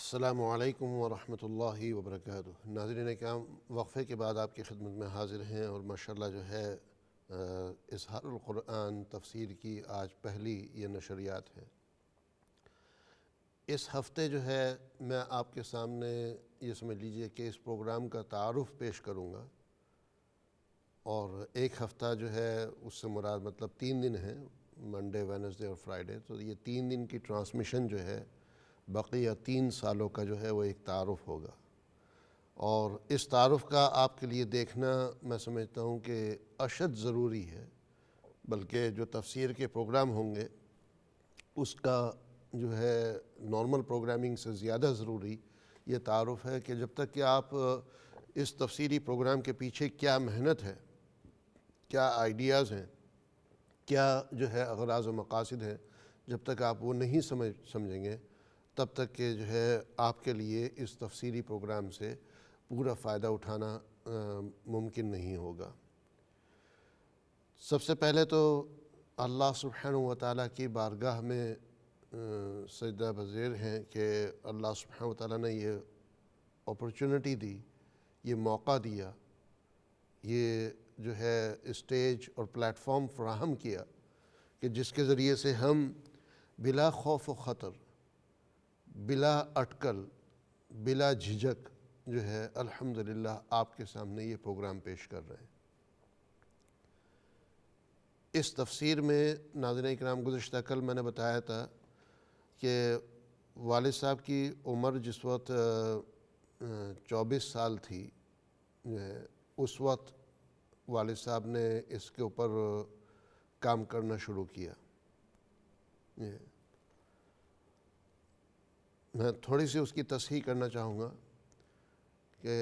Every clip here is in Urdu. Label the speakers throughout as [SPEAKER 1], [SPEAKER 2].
[SPEAKER 1] السلام علیکم ورحمۃ اللہ وبرکاتہ۔ ناظرین کرام، وقفے کے بعد آپ کی خدمت میں حاضر ہیں اور ماشاءاللہ جو ہے اظہار القرآن تفسیر کی آج پہلی یہ نشریات ہے۔ اس ہفتے جو ہے میں آپ کے سامنے یہ سمجھ لیجئے کہ اس پروگرام کا تعارف پیش کروں گا، اور ایک ہفتہ جو ہے اس سے مراد مطلب 3 دن ہیں، منڈے، وینسڈے اور فرائیڈے، تو یہ 3 دن کی ٹرانسمیشن جو ہے بقیہ 3 سالوں کا جو ہے وہ ایک تعارف ہوگا، اور اس تعارف کا آپ کے لیے دیکھنا میں سمجھتا ہوں کہ اشد ضروری ہے، بلکہ جو تفسیر کے پروگرام ہوں گے اس کا جو ہے نارمل پروگرامنگ سے زیادہ ضروری یہ تعارف ہے کہ جب تک کہ آپ اس تفسیری پروگرام کے پیچھے کیا محنت ہے، کیا آئیڈیاز ہیں، کیا جو ہے اغراض و مقاصد ہیں، جب تک آپ وہ نہیں سمجھیں گے تب تک کہ جو ہے آپ کے لیے اس تفسیری پروگرام سے پورا فائدہ اٹھانا ممکن نہیں ہوگا۔ سب سے پہلے تو اللہ سبحانہ و تعالیٰ کی بارگاہ میں سجدہ پذیر ہیں کہ اللہ سبحانہ و تعالیٰ نے یہ اپرچونٹی دی، یہ موقع دیا، یہ جو ہے اسٹیج اور پلیٹ فارم فراہم کیا کہ جس کے ذریعے سے ہم بلا خوف و خطر، بلا اٹکل، بلا جھجک جو ہے الحمدللہ آپ کے سامنے یہ پروگرام پیش کر رہے ہیں۔ اس تفسیر میں ناظرین کرام گزشتہ کل میں نے بتایا تھا کہ والد صاحب کی عمر جس وقت 24 سال تھی، اس وقت والد صاحب نے اس کے اوپر کام کرنا شروع کیا۔ میں تھوڑی سی اس کی تصحیح کرنا چاہوں گا کہ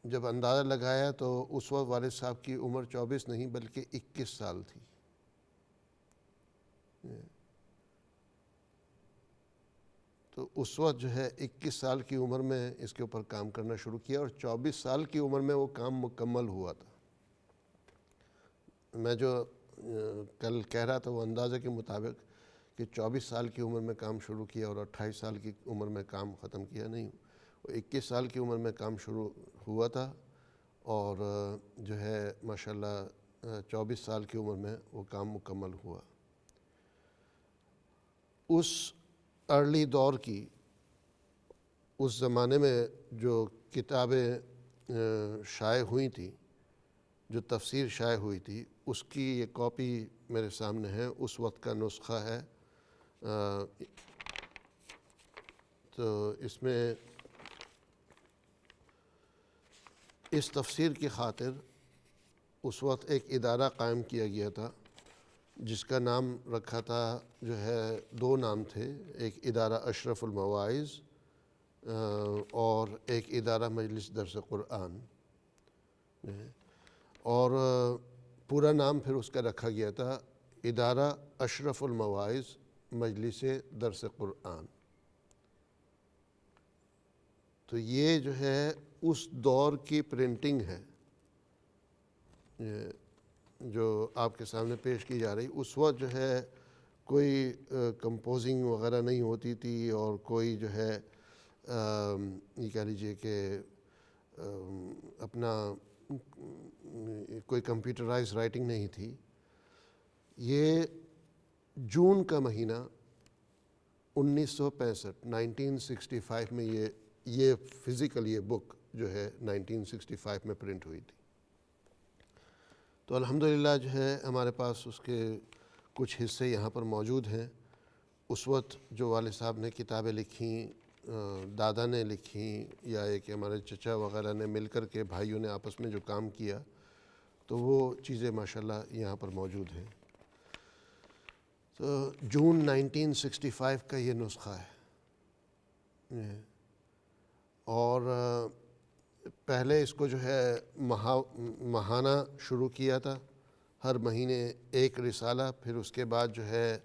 [SPEAKER 1] جب اندازہ لگایا تو اس وقت والد صاحب کی عمر 24 نہیں بلکہ 21 سال تھی۔ تو اس وقت جو ہے 21 سال کی عمر میں اس کے اوپر کام کرنا شروع کیا، اور 24 سال کی عمر میں وہ کام مکمل ہوا تھا۔ میں جو کل کہہ رہا تھا وہ اندازہ کے مطابق کہ 24 سال کی عمر میں کام شروع کیا اور 28 سال کی عمر میں کام ختم کیا، نہیں، وہ 21 سال کی عمر میں کام شروع ہوا تھا، اور جو ہے ماشاءاللہ 24 سال کی عمر میں وہ کام مکمل ہوا۔ اس ارلی دور کی، اس زمانے میں جو کتابیں شائع ہوئی تھیں، جو تفسیر شائع ہوئی تھی، اس کی یہ کاپی میرے سامنے ہے، اس وقت کا نسخہ ہے۔ تو اس میں اس تفسیر کی خاطر اس وقت ایک ادارہ قائم کیا گیا تھا جس کا نام رکھا تھا، جو ہے 2 نام تھے، ایک ادارہ اشرف المواعظ اور ایک ادارہ مجلس درس قرآن، اور پورا نام پھر اس کا رکھا گیا تھا ادارہ اشرف المواعظ مجلس درس قرآن۔ تو یہ جو ہے اس دور کی پرنٹنگ ہے جو آپ کے سامنے پیش کی جا رہی۔ اس وقت جو ہے کوئی کمپوزنگ وغیرہ نہیں ہوتی تھی، اور کوئی جو ہے یہ کہہ لیجئے کہ اپنا کوئی کمپیوٹرائز رائٹنگ نہیں تھی۔ یہ جون کا مہینہ 1965 میں یہ فزیکل یہ بک جو ہے 1965 میں پرنٹ ہوئی تھی۔ تو الحمدللہ جو ہے ہمارے پاس اس کے کچھ حصے یہاں پر موجود ہیں۔ اس وقت جو والد صاحب نے کتابیں لکھیں، دادا نے لکھیں، یا ایک ہمارے چچا وغیرہ نے مل کر کے بھائیوں نے آپس میں جو کام کیا، تو وہ چیزیں ماشاءاللہ یہاں پر موجود ہیں۔ تو جون 1965 کا یہ نسخہ ہے، اور پہلے اس کو جو ہے ماہانہ شروع کیا تھا، ہر مہینے ایک رسالہ، پھر اس کے بعد جو ہے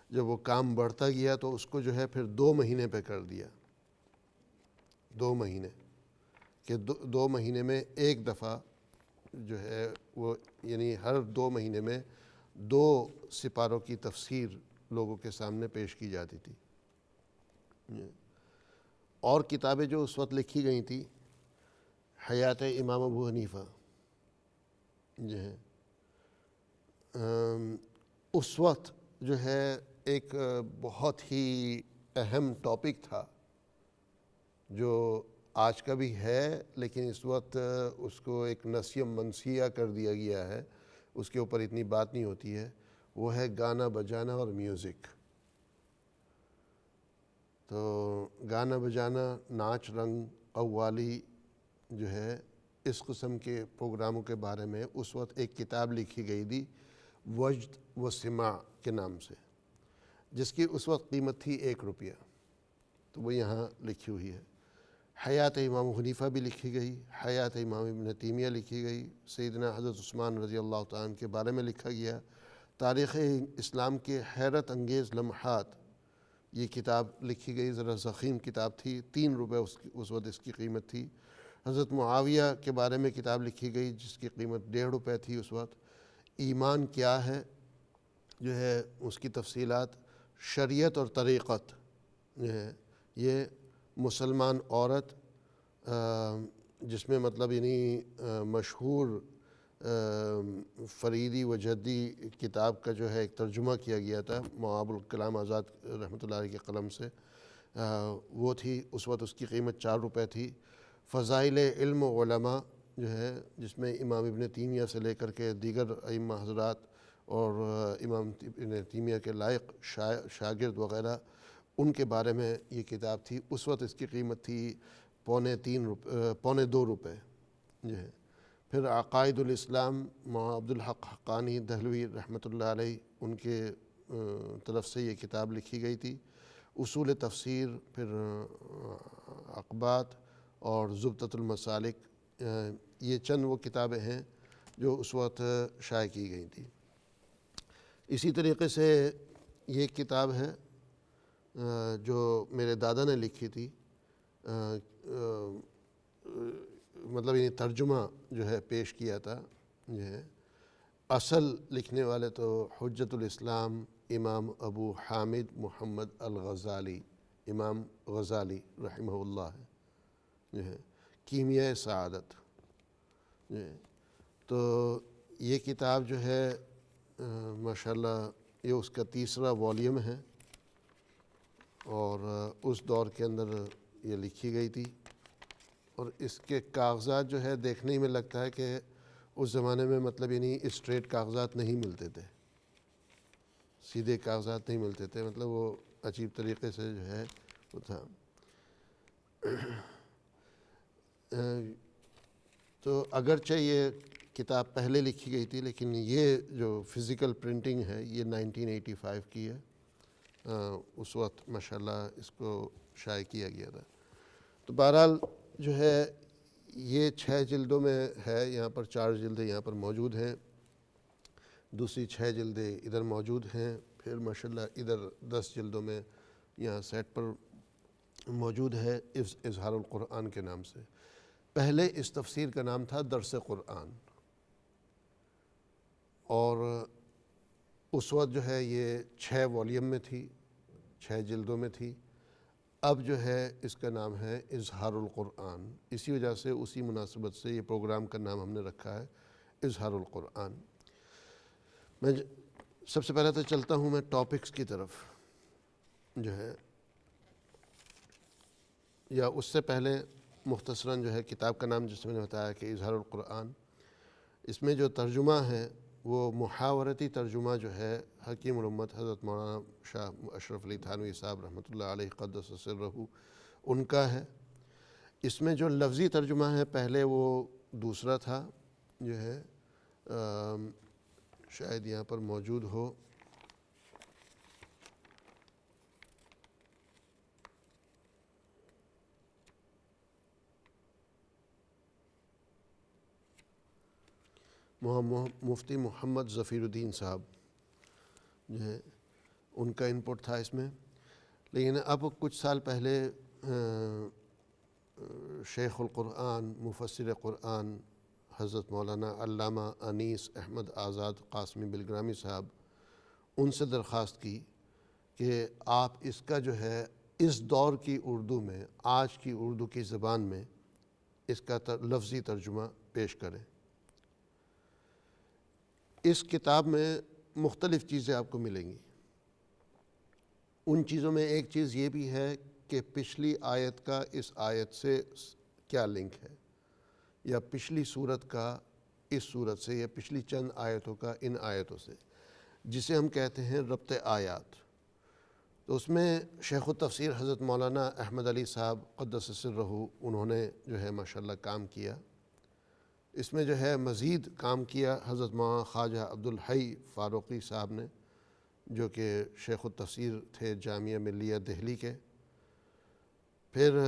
[SPEAKER 1] جب وہ کام بڑھتا گیا تو اس کو جو ہے پھر 2 مہینے پہ کر دیا، 2 مہینے کہ 2 مہینے میں ایک دفعہ جو ہے وہ، یعنی ہر 2 مہینے میں 2 سپاروں کی تفسیر لوگوں کے سامنے پیش کی جاتی تھی۔ اور کتابیں جو اس وقت لکھی گئی تھیں، حیات امام ابو حنیفہ جو ہے، اس وقت جو ہے ایک بہت ہی اہم ٹاپک تھا جو آج کا بھی ہے، لیکن اس وقت اس کو ایک نسیہ منسیہ کر دیا گیا ہے، اس کے اوپر اتنی بات نہیں ہوتی ہے، وہ ہے گانا بجانا اور میوزک۔ تو گانا بجانا، ناچ رنگ، قوالی جو ہے، اس قسم کے پروگراموں کے بارے میں اس وقت ایک کتاب لکھی گئی تھی وجد و سماع کے نام سے، جس کی اس وقت قیمت تھی 1 روپیہ، تو وہ یہاں لکھی ہوئی ہے۔ حیات امام حنیفہ بھی لکھی گئی، حیات امام ابن تیمیہ لکھی گئی، سیدنا حضرت عثمان رضی اللہ تعالیٰ عنہ کے بارے میں لکھا گیا، تاریخ اسلام کے حیرت انگیز لمحات، یہ کتاب لکھی گئی، ذرا ضخیم کتاب تھی، 3 روپے اس وقت اس کی قیمت تھی۔ حضرت معاویہ کے بارے میں کتاب لکھی گئی جس کی قیمت 1.5 روپے تھی اس وقت۔ ایمان کیا ہے جو ہے، اس کی تفصیلات، شریعت اور طریقت جو ہے، یہ مسلمان عورت، جس میں مطلب یعنی مشہور فریدی و جدی کتاب کا جو ہے ایک ترجمہ کیا گیا تھا مواب الکلام آزاد رحمۃ اللہ علیہ کے قلم سے، وہ تھی، اس وقت اس کی قیمت 4 روپے تھی۔ فضائل علم و علماء جو ہے، جس میں امام ابن تیمیہ سے لے کر کے دیگر ائمہ حضرات اور امام ابن تیمیہ کے لائق شاگرد وغیرہ، ان کے بارے میں یہ کتاب تھی، اس وقت اس کی قیمت تھی 2.25 روپے جو ہے۔ پھر عقائد الاسلام عبد الحق حقانی دہلوی رحمۃ اللہ علیہ، ان کے طرف سے یہ کتاب لکھی گئی تھی۔ اصول تفسیر، پھر عقبات اور زبدۃ المسالک، یہ چند وہ کتابیں ہیں جو اس وقت شائع کی گئی تھی۔ اسی طریقے سے یہ کتاب ہے جو میرے دادا نے لکھی تھی، مطلب یہ ترجمہ جو ہے پیش کیا تھا جو ہے، اصل لکھنے والے تو حجت الاسلام امام ابو حامد محمد الغزالی، امام غزالی رحمہ اللہ ہے جو ہے، کیمیائے سعادت جو ہے۔ تو یہ کتاب جو ہے ماشاءاللہ یہ اس کا 3را والیوم ہے، اور اس دور کے اندر یہ لکھی گئی تھی، اور اس کے کاغذات جو ہے دیکھنے میں لگتا ہے کہ اس زمانے میں مطلب یعنی اسٹریٹ کاغذات نہیں ملتے تھے، سیدھے کاغذات نہیں ملتے تھے، مطلب وہ عجیب طریقے سے جو ہے وہ تھا۔ تو اگرچہ یہ کتاب پہلے لکھی گئی تھی، لیکن یہ جو فزیکل پرنٹنگ ہے یہ 1985 کی ہے، اس وقت ماشاءاللہ اس کو شائع کیا گیا تھا۔ تو بہرحال جو ہے یہ 6 جلدوں میں ہے، یہاں پر 4 جلدیں یہاں پر موجود ہیں، دوسری 6 جلدیں ادھر موجود ہیں، پھر ماشاءاللہ ادھر 10 جلدوں میں یہاں سیٹ پر موجود ہے اظہار القرآن کے نام سے۔ پہلے اس تفسیر کا نام تھا درس قرآن، اور اس وقت جو ہے یہ 6 والیوم میں تھی، 6 جلدوں میں تھی۔ اب جو ہے اس کا نام ہے اظہار القرآن، اسی وجہ سے اسی مناسبت سے یہ پروگرام کا نام ہم نے رکھا ہے اظہار القرآن۔ میں سب سے پہلے تو چلتا ہوں میں ٹاپکس کی طرف جو ہے، یا اس سے پہلے مختصراً جو ہے کتاب کا نام جس میں نے بتایا کہ اظہار القرآن، اس میں جو ترجمہ ہے وہ محاورتی ترجمہ جو ہے حکیم الامت حضرت مولانا شاہ اشرف علی تھانوی صاحب رحمۃ اللہ علیہ قدس سرہ ان کا ہے۔ اس میں جو لفظی ترجمہ ہے پہلے وہ دوسرا تھا جو ہے، شاید یہاں پر موجود ہو، مفتی محمد ظفیر الدین صاحب جو ہے ان کا انپٹ تھا اس میں، لیکن اب کچھ سال پہلے شیخ القرآن مفسر قرآن حضرت مولانا علامہ انیس احمد آزاد قاسمی بلگرامی صاحب ان سے درخواست کی کہ آپ اس کا جو ہے اس دور کی اردو میں، آج کی اردو کی زبان میں اس کا لفظی ترجمہ پیش کریں۔ اس کتاب میں مختلف چیزیں آپ کو ملیں گی۔ ان چیزوں میں ایک چیز یہ بھی ہے کہ پچھلی آیت کا اس آیت سے کیا لنک ہے، یا پچھلی صورت کا اس صورت سے، یا پچھلی چند آیتوں کا ان آیتوں سے، جسے ہم کہتے ہیں ربط آیات۔ تو اس میں شیخ التفسیر حضرت مولانا احمد علی صاحب قدس سرہ انہوں نے جو ہے ماشاءاللہ کام کیا۔ اس میں جو ہے مزید کام کیا حضرت مولانا خواجہ عبدالحی فاروقی صاحب نے، جو کہ شیخ التفسیر تھے جامعہ ملیہ دہلی کے۔ پھر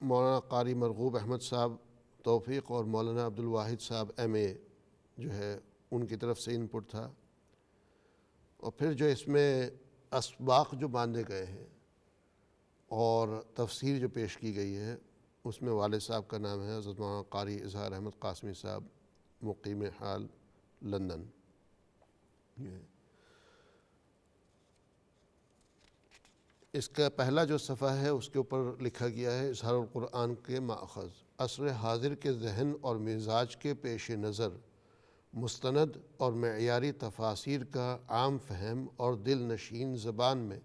[SPEAKER 1] مولانا قاری مرغوب احمد صاحب توفیق اور مولانا عبدالواحد صاحب ایم اے جو ہے ان کی طرف سے انپٹ تھا۔ اور پھر جو اس میں اسباق جو باندھے گئے ہیں اور تفسیر جو پیش کی گئی ہے، اس میں والد صاحب کا نام ہے حضرت مولانا قاری اظہار احمد قاسمی صاحب، مقیم حال لندن۔ اس کا پہلا جو صفحہ ہے اس کے اوپر لکھا گیا ہے اظہار القرآن کے ماخذ، عصر حاضر کے ذہن اور مزاج کے پیش نظر مستند اور معیاری تفاسیر کا عام فہم اور دل نشین زبان میں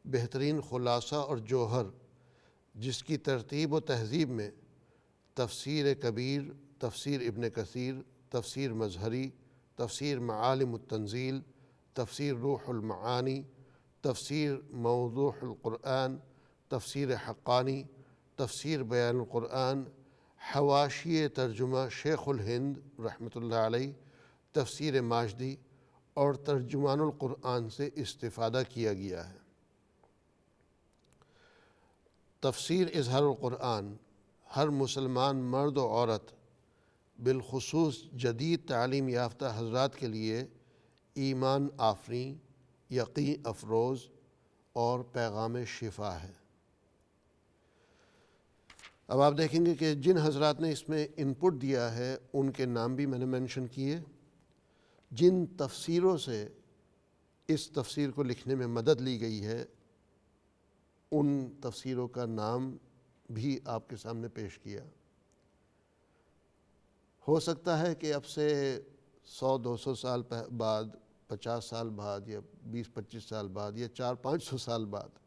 [SPEAKER 1] بہترین خلاصہ اور جوہر، جس کی ترتیب و تہذیب میں تفسیر کبیر، تفسیر ابن کثیر، تفسیر مظہری، تفسیر معالم التنزیل، تفسیر روح المعانی، تفسیر موضوع القرآن، تفسیر حقانی، تفسیر بیان القرآن، حواشی ترجمہ شیخ الہند رحمۃ اللہ علیہ، تفسیر ماجدی اور ترجمان القرآن سے استفادہ کیا گیا ہے۔ تفسیر اظہار القرآن ہر مسلمان مرد و عورت، بالخصوص جدید تعلیم یافتہ حضرات کے لیے ایمان آفریں، یقین افروز اور پیغام شفا ہے۔ اب آپ دیکھیں گے کہ جن حضرات نے اس میں انپٹ دیا ہے ان کے نام بھی میں نے مینشن کیے، جن تفسیروں سے اس تفسیر کو لکھنے میں مدد لی گئی ہے ان تفسیروں کا نام بھی آپ کے سامنے پیش کیا۔ ہو سکتا ہے کہ اب سے 100-200 سال بعد، 50 سال بعد، یا 20-25 سال بعد، یا 400-500 سال بعد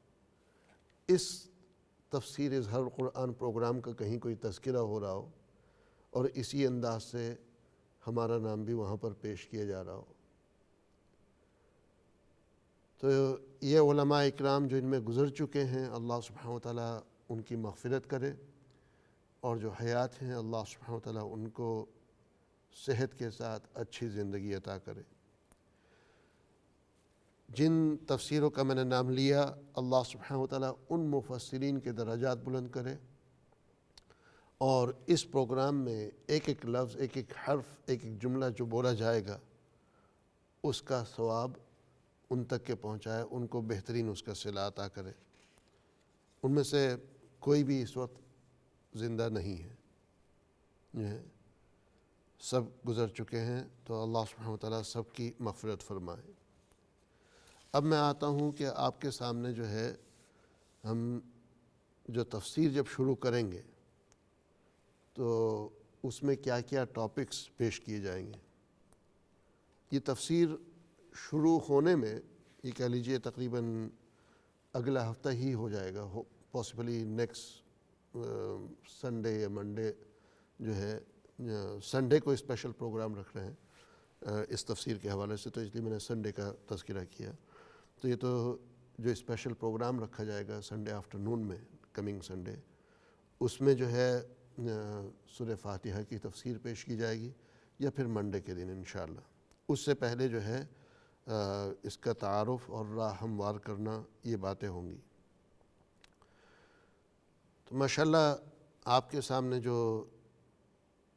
[SPEAKER 1] اس تفسیر اظہار القرآن پروگرام کا کہیں کوئی تذکرہ ہو رہا ہو اور اسی انداز سے ہمارا نام بھی وہاں پر پیش کیا جا رہا ہو۔ تو یہ علماء اکرام جو ان میں گزر چکے ہیں، اللہ سبحانہ وتعالیٰ ان کی مغفرت کرے، اور جو حیات ہیں اللہ سبحانہ وتعالیٰ ان کو صحت کے ساتھ اچھی زندگی عطا کرے۔ جن تفسیروں کا میں نے نام لیا، اللہ سبحانہ وتعالیٰ ان مفسرین کے درجات بلند کرے، اور اس پروگرام میں ایک ایک لفظ، ایک ایک حرف، ایک ایک جملہ جو بولا جائے گا اس کا ثواب ان تک کے پہنچائے، ان کو بہترین اس کا صلہ عطا کرے۔ ان میں سے کوئی بھی اس وقت زندہ نہیں ہے، جو ہے سب گزر چکے ہیں، تو اللہ سبحانہ وتعالیٰ سب کی مغفرت فرمائے۔ اب میں آتا ہوں کہ آپ کے سامنے جو ہے ہم جو تفسیر جب شروع کریں گے تو اس میں کیا کیا ٹاپکس پیش کیے جائیں گے۔ یہ تفسیر شروع ہونے میں یہ کہہ لیجئے تقریباً اگلا ہفتہ ہی ہو جائے گا، پاسبلی نیکسٹ سنڈے یا منڈے جو ہے، سنڈے کو اسپیشل پروگرام رکھ رہے ہیں اس تفسیر کے حوالے سے، تو اس لیے میں نے سنڈے کا تذکرہ کیا۔ تو یہ تو جو اسپیشل پروگرام رکھا جائے گا سنڈے آفٹرنون میں، کمنگ سنڈے، اس میں جو ہے سورہ فاتحہ کی تفسیر پیش کی جائے گی، یا پھر منڈے کے دن انشاءاللہ۔ اس سے پہلے جو ہے اس کا تعارف اور راہ ہموار کرنا، یہ باتیں ہوں گی۔ تو ماشاءاللہ آپ کے سامنے جو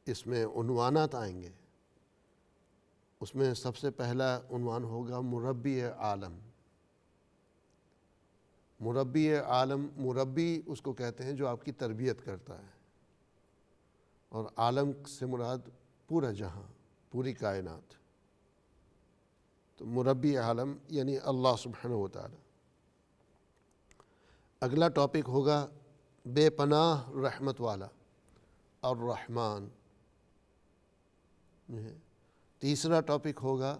[SPEAKER 1] اس میں عنوانات آئیں گے، اس میں سب سے پہلا عنوان ہوگا مربی عالم۔ مربی عالم، مربی اس کو کہتے ہیں جو آپ کی تربیت کرتا ہے، اور عالم سے مراد پورا جہاں، پوری کائنات۔ تو مربی عالم یعنی اللہ سبحانہ وتعالی۔ اگلا ٹاپک ہوگا بے پناہ رحمت والا الرحمن. تیسرا ٹاپک ہوگا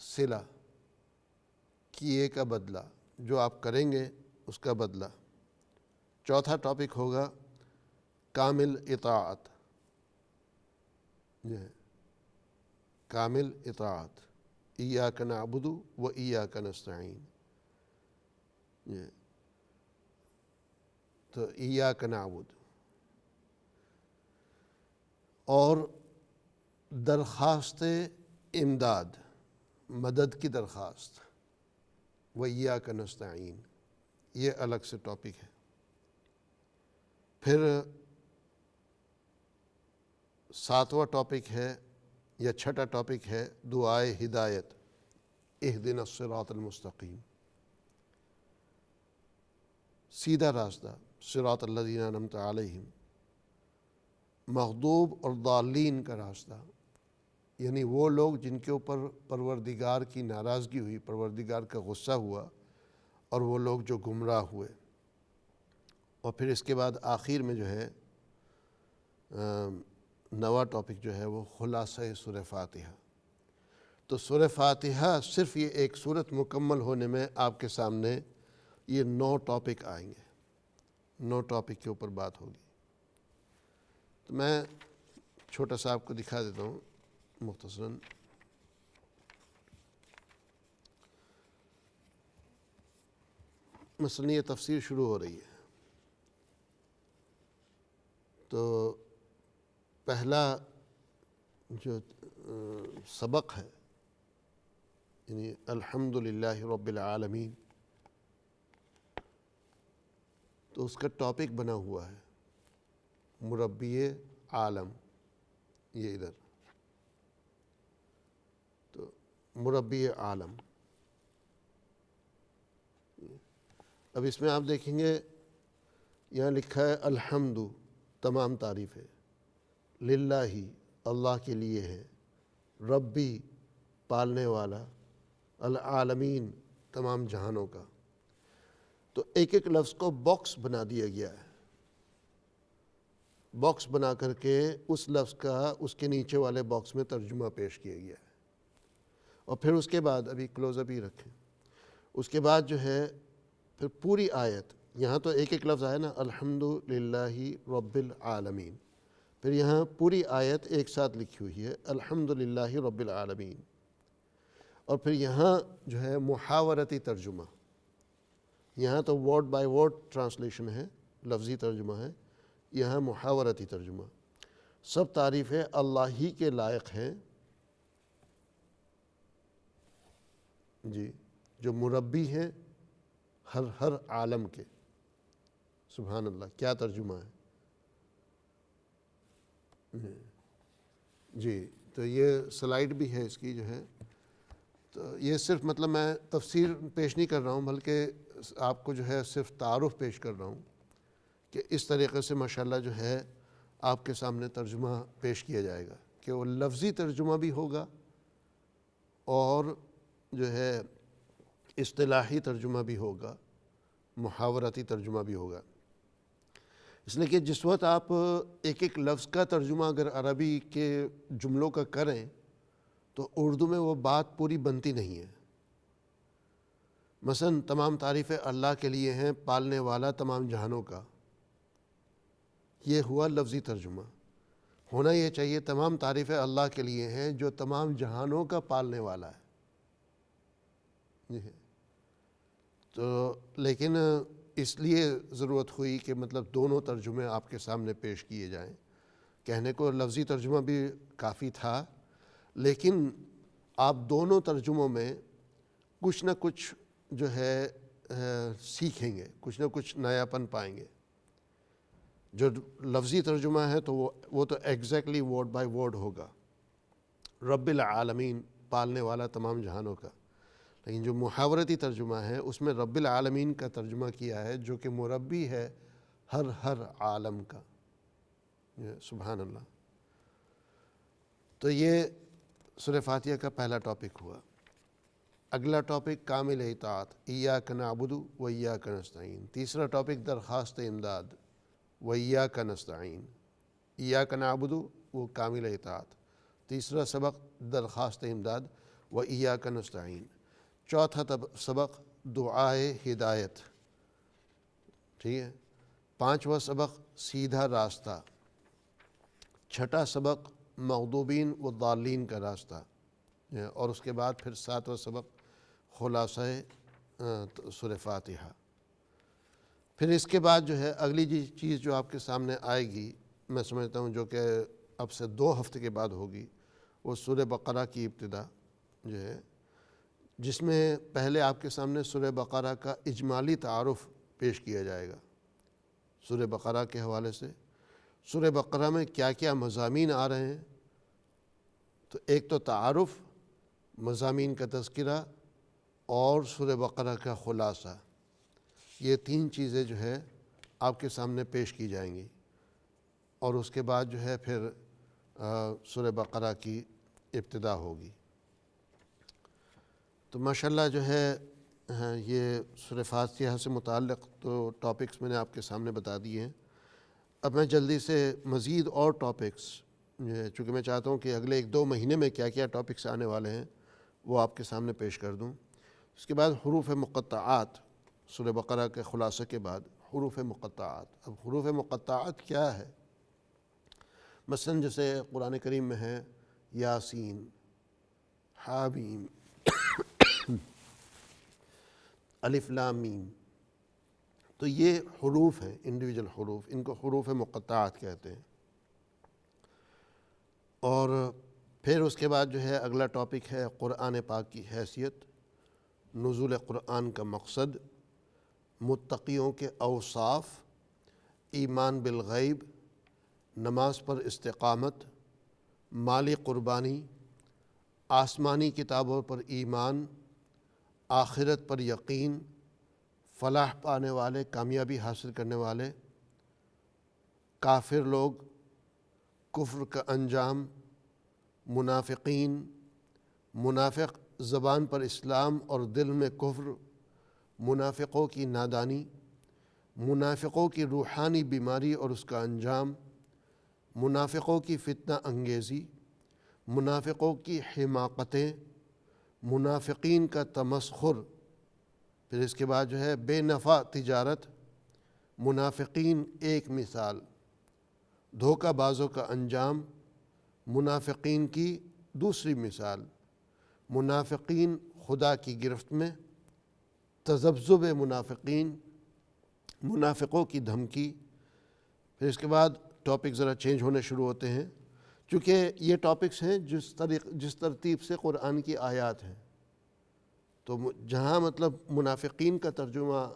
[SPEAKER 1] صلہ، کیے کا بدلہ، جو آپ کریں گے اس کا بدلہ. چوتھا ٹاپک ہوگا کامل اطاعت، کامل اطاعت، ایاک نعبد و ایاک نستعین. تو ایاک نعبد اور درخواست امداد، مدد کی درخواست، و ایاک نستعین، یہ الگ سے ٹاپک ہے. پھر ساتواں ٹاپک ہے یا چھٹا ٹاپک ہے دعائے ہدایت، اہدنا الصراط المستقیم، سیدھا راستہ، صراط الذین انعمت علیہم، مغضوب اور ضالین کا راستہ، یعنی وہ لوگ جن کے اوپر پروردگار کی ناراضگی ہوئی، پروردگار کا غصہ ہوا، اور وہ لوگ جو گمراہ ہوئے. اور پھر اس کے بعد آخر میں جو ہے نواں ٹاپک جو ہے وہ خلاصہ سورہ فاتحہ. تو سورہ فاتحہ صرف یہ ایک سورت مکمل ہونے میں آپ کے سامنے یہ 9 ٹاپک آئیں گے، 9 ٹاپک کے اوپر بات ہوگی. تو میں چھوٹا سا آپ کو دکھا دیتا ہوں مختصراً. مثلاً یہ تفسیر شروع ہو رہی ہے، تو پہلا جو سبق ہے یعنی الحمدللہ رب العالمین، تو اس کا ٹاپک بنا ہوا ہے مربی عالم. یہ ادھر تو مربی عالم. اب اس میں آپ دیکھیں گے یہاں لکھا ہے الحمد، تمام تعریف ہے، للہ، اللہ کے لیے ہے، ربی، پالنے والا، العالمین، تمام جہانوں کا. تو ایک ایک لفظ کو باکس بنا دیا گیا ہے، باکس بنا کر کے اس لفظ کا اس کے نیچے والے باکس میں ترجمہ پیش کیا گیا ہے. اور پھر اس کے بعد ابھی کلوز اپ ہی رکھیں، اس کے بعد جو ہے پھر پوری آیت، یہاں تو ایک ایک لفظ آیا نا الحمدللہ رب العالمین، پھر یہاں پوری آیت ایک ساتھ لکھی ہوئی ہے الحمدللہ رب العالمین. اور پھر یہاں جو ہے محاورتی ترجمہ، یہاں تو ورڈ بائی ورڈ ٹرانسلیشن ہے، لفظی ترجمہ ہے، یہاں محاورتی ترجمہ. سب تعریفیں اللہ ہی کے لائق ہیں، جی، جو مربی ہیں ہر عالم کے. سبحان اللہ، کیا ترجمہ ہے. جی، تو یہ سلائیڈ بھی ہے اس کی جو ہے. تو یہ صرف مطلب میں تفسیر پیش نہیں کر رہا ہوں، بلکہ آپ کو جو ہے صرف تعارف پیش کر رہا ہوں کہ اس طریقے سے ماشاءاللہ جو ہے آپ کے سامنے ترجمہ پیش کیا جائے گا، کہ وہ لفظی ترجمہ بھی ہوگا اور جو ہے اصطلاحی ترجمہ بھی ہوگا، محاورتی ترجمہ بھی ہوگا. اس لیے کہ جس وقت آپ ایک ایک لفظ کا ترجمہ اگر عربی کے جملوں کا کریں تو اردو میں وہ بات پوری بنتی نہیں ہے. مثلا تمام تعریفیں اللہ کے لیے ہیں، پالنے والا تمام جہانوں کا، یہ ہوا لفظی ترجمہ. ہونا یہ چاہیے تمام تعریفیں اللہ کے لیے ہیں جو تمام جہانوں کا پالنے والا ہے. تو لیکن اس لیے ضرورت ہوئی کہ مطلب دونوں ترجمے آپ کے سامنے پیش کیے جائیں. کہنے کو لفظی ترجمہ بھی کافی تھا، لیکن آپ دونوں ترجموں میں کچھ نہ کچھ جو ہے سیکھیں گے، کچھ نہ کچھ نیاپن پائیں گے. جو لفظی ترجمہ ہے تو وہ تو ایگزیکٹلی ورڈ بائی ورڈ ہوگا، رب العالمین، پالنے والا تمام جہانوں کا. لیکن جو محاورتی ترجمہ ہے اس میں رب العالمین کا ترجمہ کیا ہے جو کہ مربی ہے ہر عالم کا. سبحان اللہ. تو یہ سورہ فاتحہ کا پہلا ٹاپک ہوا. اگلا ٹاپک کامل اطاعت، ایاک نعبد و ایاک نستعین۔ تیسرا ٹاپک درخواست امداد، و ایاک نستعین۔ ایاک نعبد وہ کامل اطاعت، تیسرا سبق درخواست امداد و ایاک نستعین۔ چوتھا سبق دعائے ہدایت، ٹھیک ہے۔ پانچواں سبق سیدھا راستہ۔ چھٹا سبق مغضوبین و ضالین کا راستہ، اور اس کے بعد پھر ساتواں سبق خلاصہ سورہ فاتحہ۔ پھر اس کے بعد جو ہے اگلی چیز جو آپ کے سامنے آئے گی، میں سمجھتا ہوں جو کہ اب سے 2 ہفتے کے بعد ہوگی، وہ سورہ بقرہ کی ابتدا جو ہے، جس میں پہلے آپ کے سامنے سورہ بقرہ کا اجمالی تعارف پیش کیا جائے گا۔ سورہ بقرہ کے حوالے سے سورہ بقرہ میں کیا کیا مضامین آ رہے ہیں، تو ایک تو تعارف، مضامین کا تذکرہ، اور سورہ بقرہ کا خلاصہ، یہ 3 چیزیں جو ہے آپ کے سامنے پیش کی جائیں گی، اور اس کے بعد جو ہے پھر سورہ بقرہ کی ابتدا ہوگی۔ تو ماشاءاللہ جو ہے یہ سورہ فاتحہ سے متعلق تو ٹاپکس میں نے آپ کے سامنے بتا دیے ہیں۔ اب میں جلدی سے مزید اور ٹاپکس، چونکہ میں چاہتا ہوں کہ اگلے 1-2 مہینے میں کیا کیا ٹاپکس آنے والے ہیں وہ آپ کے سامنے پیش کر دوں۔ اس کے بعد حروف مقطعات، سورہ بقرہ کے خلاصے کے بعد حروف مقطعات۔ اب حروف مقطعات کیا ہے؟ مثلا جیسے قرآن کریم میں ہے یاسین، حامیم، الف لام میم، تو یہ حروف ہیں، انڈیویجول حروف، ان کو حروف مقطعات کہتے ہیں۔ اور پھر اس کے بعد جو ہے اگلا ٹاپک ہے قرآن پاک کی حیثیت، نزول قرآن کا مقصد، متقیوں کے اوصاف، ایمان بالغیب، نماز پر استقامت، مالی قربانی، آسمانی کتابوں پر ایمان، آخرت پر یقین، فلاح پانے والے، کامیابی حاصل کرنے والے، کافر لوگ، کفر کا انجام، منافقین، منافق زبان پر اسلام اور دل میں کفر، منافقوں کی نادانی، منافقوں کی روحانی بیماری اور اس کا انجام، منافقوں کی فتنہ انگیزی، منافقوں کی حماقتیں، منافقین کا تمسخر، پھر اس کے بعد جو ہے بے نفع تجارت، منافقین ایک مثال، دھوکہ بازوں کا انجام، منافقین کی دوسری مثال، منافقین خدا کی گرفت میں، تذبذب منافقین، منافقوں کی دھمکی۔ پھر اس کے بعد ٹاپک ذرا چینج ہونے شروع ہوتے ہیں، چونکہ یہ ٹاپکس ہیں جس ترتیب سے قرآن کی آیات ہیں، تو جہاں مطلب منافقین کا ترجمہ،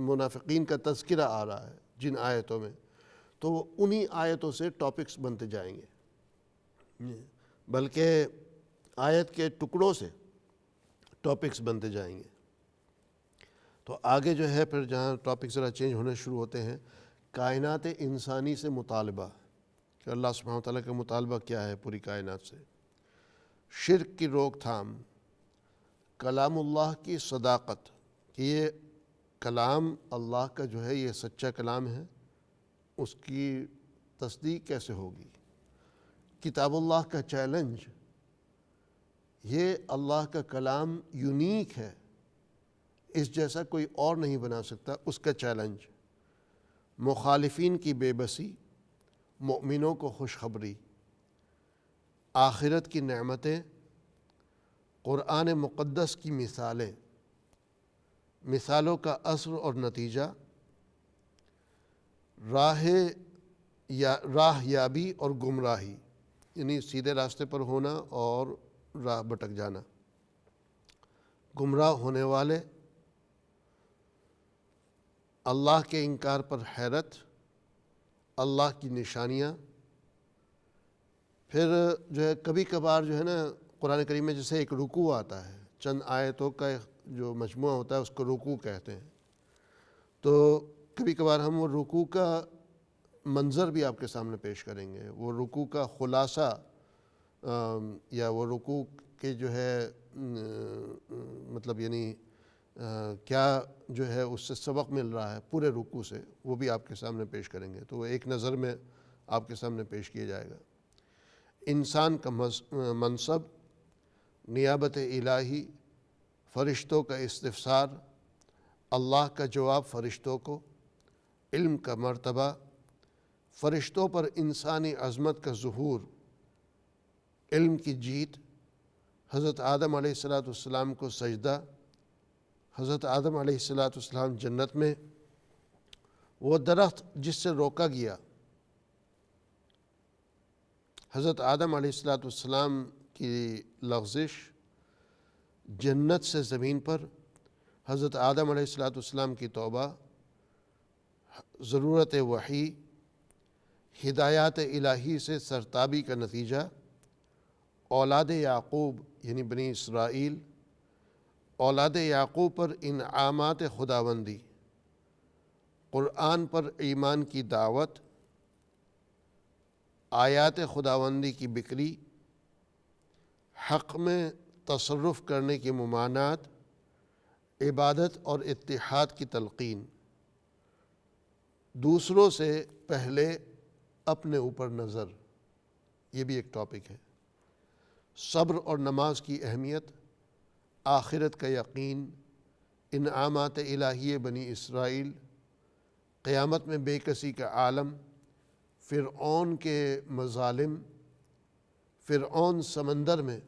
[SPEAKER 1] منافقین کا تذکرہ آ رہا ہے جن آیتوں میں، تو وہ انہی آیتوں سے ٹاپکس بنتے جائیں گے، بلکہ آیت کے ٹکڑوں سے ٹاپکس بنتے جائیں گے۔ تو آگے جو ہے پھر جہاں ٹاپک ذرا چینج ہونے شروع ہوتے ہیں، کائنات انسانی سے مطالبہ، کہ اللہ سبحانہ وتعالیٰ کا مطالبہ کیا ہے پوری کائنات سے، شرک کی روک تھام، کلام اللہ کی صداقت، کہ یہ کلام اللہ کا جو ہے یہ سچا کلام ہے، اس کی تصدیق کیسے ہوگی، کتاب اللہ کا چیلنج، یہ اللہ کا کلام یونیک ہے، اس جیسا کوئی اور نہیں بنا سکتا، اس کا چیلنج، مخالفین کی بے بسی، مؤمنوں کو خوشخبری، آخرت کی نعمتیں، قرآن مقدس کی مثالیں، مثالوں کا اثر اور نتیجہ، راہ یابی اور گمراہی، یعنی سیدھے راستے پر ہونا اور راہ بھٹک جانا، گمراہ ہونے والے، اللہ کے انکار پر حیرت، اللہ کی نشانیاں۔ پھر جو ہے کبھی کبھار جو ہے نا قرآن کریم میں جیسے ایک رکوع آتا ہے، چند آیتوں کا جو مجموعہ ہوتا ہے اس کو رکوع کہتے ہیں، تو کبھی کبھار ہم وہ رکوع کا منظر بھی آپ کے سامنے پیش کریں گے، وہ رکوع کا خلاصہ یا وہ رکوع کے جو ہے مطلب یعنی کیا جو ہے اس سے سبق مل رہا ہے پورے رکوع سے، وہ بھی آپ کے سامنے پیش کریں گے، تو وہ ایک نظر میں آپ کے سامنے پیش کیا جائے گا۔ انسان کا منصب، نیابت الہی، فرشتوں کا استفسار، اللہ کا جواب فرشتوں کو، علم کا مرتبہ، فرشتوں پر انسانی عظمت کا ظہور، علم کی جیت، حضرت آدم علیہ السلام کو سجدہ، حضرت آدم علیہ السلام جنت میں، وہ درخت جس سے روکا گیا، حضرت آدم علیہ السلام کی لغزش جنت سے زمین پر، حضرت آدم علیہ السلام کی توبہ، ضرورت وحی، ہدایات الہی سے سرتابی کا نتیجہ، اولاد یعقوب یعنی بنی اسرائیل، اولاد یعقوب پر انعامات خداوندی، قرآن پر ایمان کی دعوت، آیات خداوندی کی بکری، حق میں تصرف کرنے کی ممانعت، عبادت اور اتحاد کی تلقین، دوسروں سے پہلے اپنے اوپر نظر، یہ بھی ایک ٹاپک ہے، صبر اور نماز کی اہمیت، آخرت کا یقین، انعامات الہی بنی اسرائیل، قیامت میں بے کسی کا عالم، فرعون کے مظالم، فرعون سمندر میں،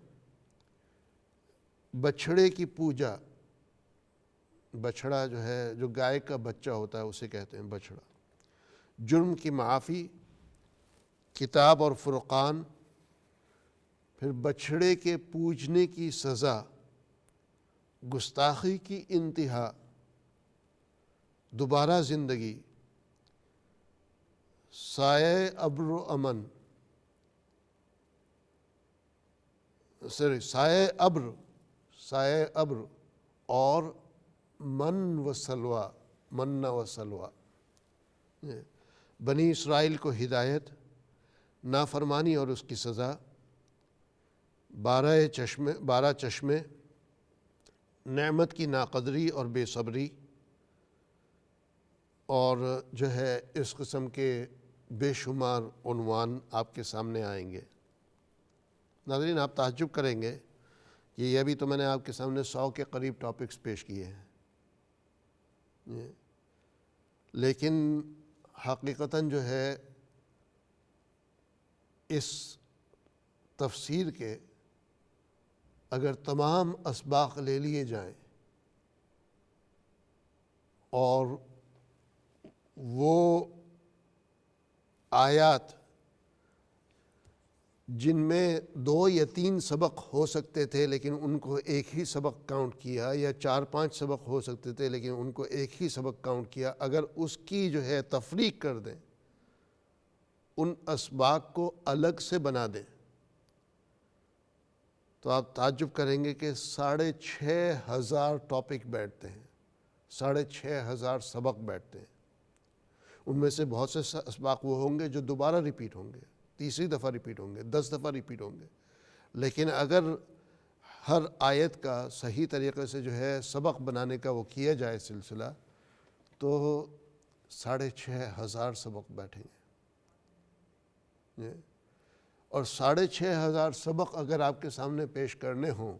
[SPEAKER 1] بچھڑے کی پوجا، بچھڑا جو ہے جو گائے کا بچہ ہوتا ہے اسے کہتے ہیں بچھڑا، جرم کی معافی، کتاب اور فرقان، پھر بچھڑے کے پوجنے کی سزا، گستاخی کی انتہا، دوبارہ زندگی، سایہ ابر و امن، سایہ ابر اور من و سلوہ، بنی اسرائیل کو ہدایت، نافرمانی اور اس کی سزا، 12 چشمے، نعمت کی ناقدری اور بے صبری، اور جو ہے اس قسم کے بے شمار عنوان آپ کے سامنے آئیں گے۔ ناظرین آپ تعجب کریں گے کہ یہ ابھی تو میں نے آپ کے سامنے 100 کے قریب ٹاپکس پیش کیے ہیں، لیکن حقیقتاً جو ہے اس تفسیر کے اگر تمام اسباق لے لیے جائیں اور وہ آیات جن میں 2 یا 3 سبق ہو سکتے تھے لیکن ان کو ایک ہی سبق کاؤنٹ کیا، یا 4-5 سبق ہو سکتے تھے لیکن ان کو ایک ہی سبق کاؤنٹ کیا، اگر اس کی جو ہے تفریق کر دیں، ان اسباق کو الگ سے بنا دیں، تو آپ تعجب کریں گے کہ 6,500 ٹاپک بیٹھتے ہیں، 6,500 سبق بیٹھتے ہیں۔ ان میں سے بہت سے اسباق وہ ہوں گے جو دوبارہ ریپیٹ ہوں گے، تیسری دفعہ ریپیٹ ہوں گے، 10 دفعہ ریپیٹ ہوں گے، لیکن اگر ہر آیت کا صحیح طریقے سے جو ہے سبق بنانے کا وہ کیا جائے سلسلہ، تو 6,500 سبق بیٹھیں گے، اور 6,500 سبق اگر آپ کے سامنے پیش کرنے ہوں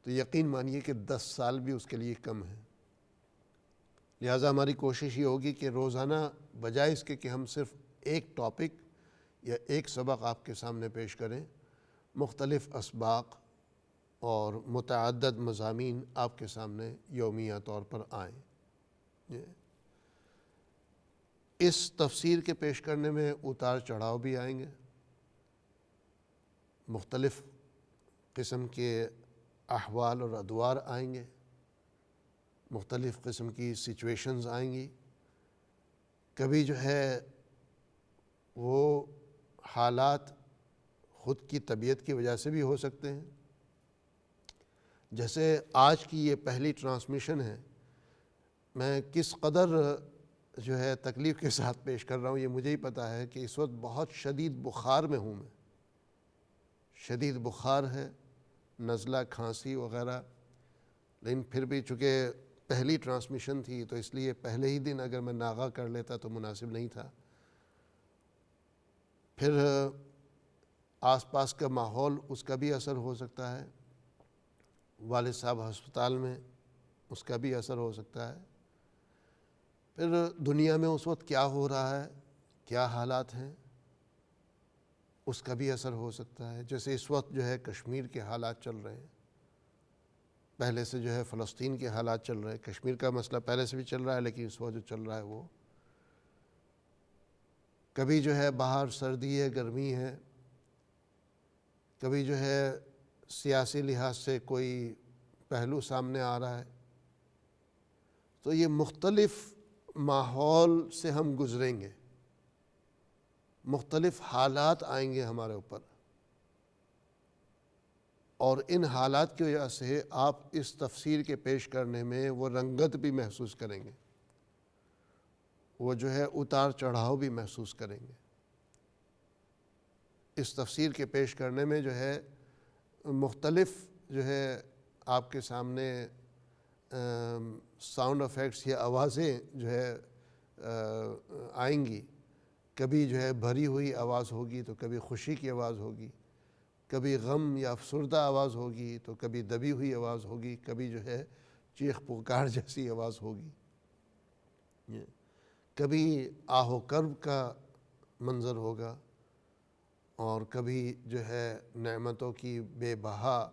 [SPEAKER 1] تو یقین مانیے کہ 10 سال بھی اس کے لیے کم ہے۔ لہٰذا ہماری کوشش یہ ہوگی کہ روزانہ بجائے اس کے کہ ہم صرف ایک ٹاپک یا ایک سبق آپ کے سامنے پیش کریں، مختلف اسباق اور متعدد مضامین آپ کے سامنے یومیہ طور پر آئیں۔ اس تفسیر کے پیش کرنے میں اتار چڑھاؤ بھی آئیں گے، مختلف قسم کے احوال اور ادوار آئیں گے، مختلف قسم کی سچویشنز آئیں گی، کبھی جو ہے وہ حالات خود کی طبیعت کی وجہ سے بھی ہو سکتے ہیں۔ جیسے آج کی یہ پہلی ٹرانسمیشن ہے، میں کس قدر جو ہے تکلیف کے ساتھ پیش کر رہا ہوں یہ مجھے ہی پتہ ہے کہ اس وقت بہت شدید بخار میں ہوں، میں شدید بخار ہے، نزلہ کھانسی وغیرہ، لیکن پھر بھی چونکہ پہلی ٹرانسمیشن تھی تو اس لیے پہلے ہی دن اگر میں ناغہ کر لیتا تو مناسب نہیں تھا۔ پھر آس پاس کا ماحول، اس کا بھی اثر ہو سکتا ہے، والد صاحب ہسپتال میں، اس کا بھی اثر ہو سکتا ہے۔ پھر دنیا میں اس وقت کیا ہو رہا ہے، کیا حالات ہیں، اس کا بھی اثر ہو سکتا ہے۔ جیسے اس وقت جو ہے کشمیر کے حالات چل رہے ہیں، پہلے سے جو ہے فلسطین کے حالات چل رہے ہیں، کشمیر کا مسئلہ پہلے سے بھی چل رہا ہے، لیکن اس وقت جو چل رہا ہے وہ کبھی جو ہے باہر سردی ہے، گرمی ہے، کبھی جو ہے سیاسی لحاظ سے کوئی پہلو سامنے آ رہا ہے۔ تو یہ مختلف ماحول سے ہم گزریں گے، مختلف حالات آئیں گے ہمارے اوپر، اور ان حالات کی وجہ سے آپ اس تفسیر کے پیش کرنے میں وہ رنگت بھی محسوس کریں گے، وہ جو ہے اتار چڑھاؤ بھی محسوس کریں گے۔ اس تفسیر کے پیش کرنے میں جو ہے مختلف جو ہے آپ کے سامنے ساؤنڈ افیکٹس یا آوازیں جو ہے آئیں گی۔ کبھی جو ہے بھری ہوئی آواز ہوگی تو کبھی خوشی کی آواز ہوگی، کبھی غم یا افسردہ آواز ہوگی تو کبھی دبی ہوئی آواز ہوگی، کبھی جو ہے چیخ پکار جیسی آواز ہوگی، کبھی آہ و کرب کا منظر ہوگا، اور کبھی جو ہے نعمتوں کی بے بہا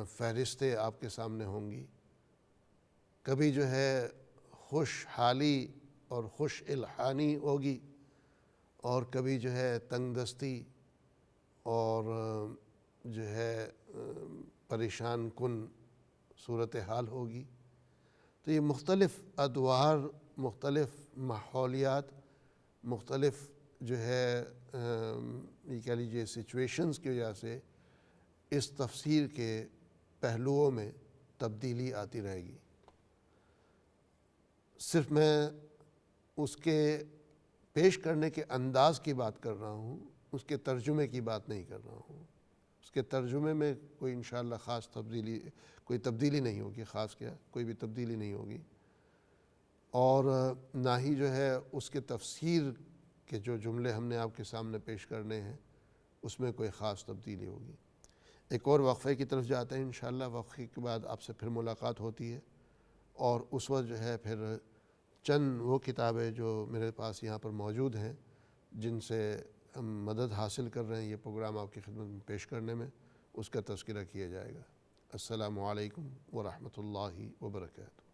[SPEAKER 1] فہرستیں آپ کے سامنے ہوں گی، کبھی جو ہے خوشحالی اور خوش الحانی ہوگی، اور کبھی جو ہے تنگ دستی اور جو ہے پریشان کن صورتحال ہوگی۔ تو یہ مختلف ادوار، مختلف ماحولیات، مختلف جو ہے یہ کہہ لیجیے سچویشنز کی وجہ سے اس تفسیر کے پہلوؤں میں تبدیلی آتی رہے گی۔ صرف میں اس کے پیش کرنے کے انداز کی بات کر رہا ہوں، اس کے ترجمے کی بات نہیں کر رہا ہوں۔ اس کے ترجمے میں کوئی انشاءاللہ خاص کوئی تبدیلی نہیں ہوگی، خاص کیا کوئی بھی تبدیلی نہیں ہوگی، اور نہ ہی جو ہے اس کے تفسیر کے جو جملے ہم نے آپ کے سامنے پیش کرنے ہیں اس میں کوئی خاص تبدیلی ہوگی۔ ایک اور وقفے کی طرف جاتے ہیں انشاءاللہ، وقفے کے بعد آپ سے پھر ملاقات ہوتی ہے، اور اس وقت جو ہے پھر چند وہ کتابیں جو میرے پاس یہاں پر موجود ہیں جن سے ہم مدد حاصل کر رہے ہیں یہ پروگرام آپ کی خدمت میں پیش کرنے میں، اس کا تذکرہ کیا جائے گا۔ السلام علیکم ورحمۃ اللہ وبرکاتہ۔